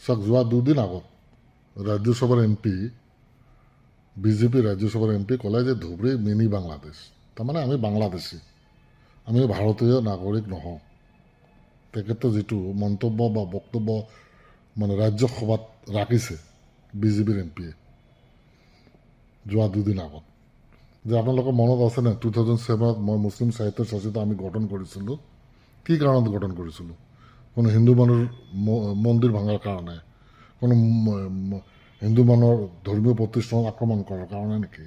চাওক যোৱা দুদিন আগত ৰাজ্যসভাৰ MP বিজেপি ৰাজ্যসভাৰ MP ক'লে যে ধুবুৰী মিনি বাংলাদেশ, তাৰমানে আমি বাংলাদেশী, আমি ভাৰতীয় নাগৰিক নহওঁ। তেখেতে যিটো মন্তব্য বা বক্তব্য মানে ৰাজ্যসভাত ৰাখিছে বিজেপিৰ MPয়ে যোৱা দুদিন আগত, যে আপোনালোকৰ মনত আছেনে 2007 মই মুছলিম সাহিত্য চৰ্চিতা আমি গঠন কৰিছিলোঁ। কি কাৰণত গঠন কৰিছিলোঁ? কোনো হিন্দু মানুহৰ মন্দিৰ ভাঙাৰ কাৰণে, কোনো হিন্দু মানুহৰ ধৰ্মীয় প্ৰতিষ্ঠান আক্ৰমণ কৰাৰ কাৰণে নেকি?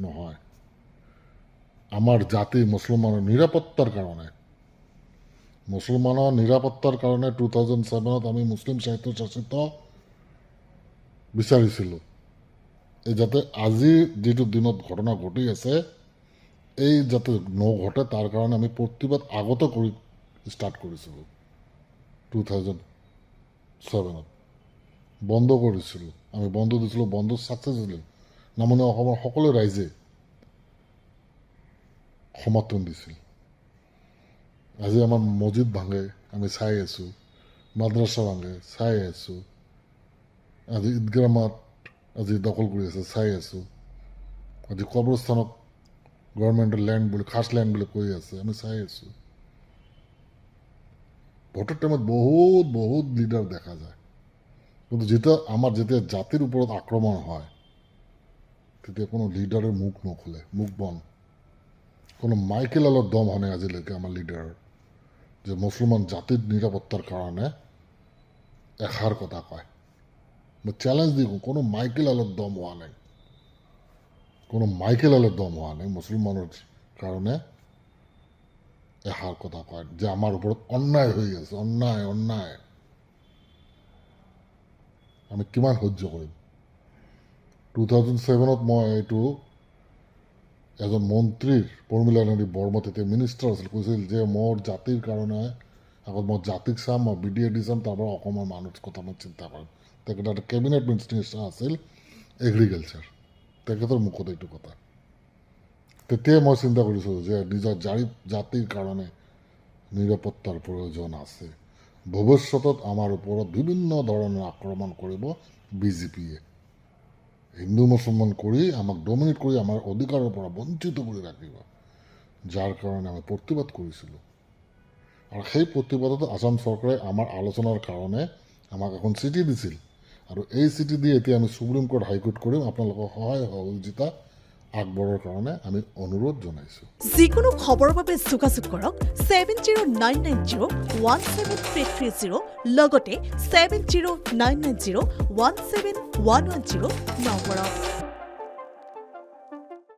নহয়, আমাৰ জাতি মুছলমানৰ নিৰাপত্তাৰ কাৰণে। মুছলমানৰ নিৰাপত্তাৰ কাৰণে 2007 আমি মুছলিম সাহিত্য চৰ্চিত বিচাৰিছিলোঁ। এই যাতে আজি যিটো দিনত ঘটনা ঘটি আছে এই যাতে নঘটে তাৰ কাৰণে আমি প্ৰতিবাদ আগতে কৰি ষ্টাৰ্ট কৰিছিলোঁ। 2007 বন্ধ কৰিছিলোঁ, আমি বন্ধ দিছিলোঁ, বন্ধ ছাকচেছফুলি নামনি অসমৰ সকলো ৰাইজে সমৰ্থন দিছিল। আজি আমাৰ মছজিদ ভাঙে আমি চাই আছোঁ, মাদ্ৰাছা ভাঙে চাই আছোঁ, আজি ঈদগাহ মাঠ আজি দখল কৰি আছে চাই আছোঁ, আজি কবৰস্থানক গভৰ্ণমেণ্টৰ লেণ্ড বুলি খাছ লেণ্ড বুলি কৈ আছে আমি চাই আছোঁ। ভোটৰ টাইমত বহুত বহুত লিডাৰ দেখা যায়, কিন্তু যেতিয়া জাতিৰ ওপৰত আক্ৰমণ হয় তেতিয়া কোনো লিডাৰৰ মুখ নোখোলে, মুখ বন্ধ। কোনো মাইকেলালৰ দম হোৱা নাই আজিলৈকে আমাৰ লিডাৰৰ যে মুছলমান জাতিৰ নিৰাপত্তাৰ কাৰণে এষাৰ কথা কয়। মই চ্যালেঞ্জ দিওঁ, কোনো মাইকেলালৰ দম হোৱা নাই, কোনো মাইকেলালৰ দম হোৱা নাই মুছলমানৰ কাৰণে এষাৰ কথা কয় যে আমাৰ ওপৰত অন্যায় হৈ আছে, অন্যায় অন্যায়। আমি কিমান সহ্য কৰিম? 2007 মই এইটো এজন মন্ত্ৰীৰ প্ৰমীলা নদী বৰ্মা তেতিয়া মিনিষ্টাৰ আছিল, কৈছিল যে মোৰ জাতিৰ কাৰণে আগত মই জাতিক চাম, মই BDAD চাম, তাৰপৰা অসমৰ মানুহৰ কথা মই চিন্তা কৰিম। তেখেতে এটা কেবিনেট মিনিষ্টাৰ আছিল এগ্ৰিকালচাৰ, তেখেতৰ মুখত এইটো কথা। তেতিয়াই মই চিন্তা কৰিছোঁ যে নিজৰ জাতিৰ কাৰণে নিৰাপত্তাৰ প্ৰয়োজন আছে। ভৱিষ্যতত আমাৰ ওপৰত বিভিন্ন ধৰণৰ আক্ৰমণ কৰিব বিজেপিয়ে, হিন্দু মুছলমান কৰি আমাক ডমিনেট কৰি আমাৰ অধিকাৰৰ পৰা বঞ্চিত কৰি ৰাখিব, যাৰ কাৰণে আমি প্ৰতিবাদ কৰিছিলোঁ। আৰু সেই প্ৰতিবাদত আসাম চৰকাৰে আমাৰ আলোচনাৰ কাৰণে আমাক এখন চিঠি দিছিল, আৰু এই চিঠি দি এতিয়া আমি সুপ্ৰিম কোৰ্ট হাইকোৰ্ট কৰিম। আপোনালোকৰ সহায় সহযোগিতা আগবঢ়োৱাৰ কাৰণে আমি অনুৰোধ জনাইছোঁ। যিকোনো খবৰৰ বাবে যোগাযোগ কৰক 7099017330 লগতে 7099017110 নম্বৰত।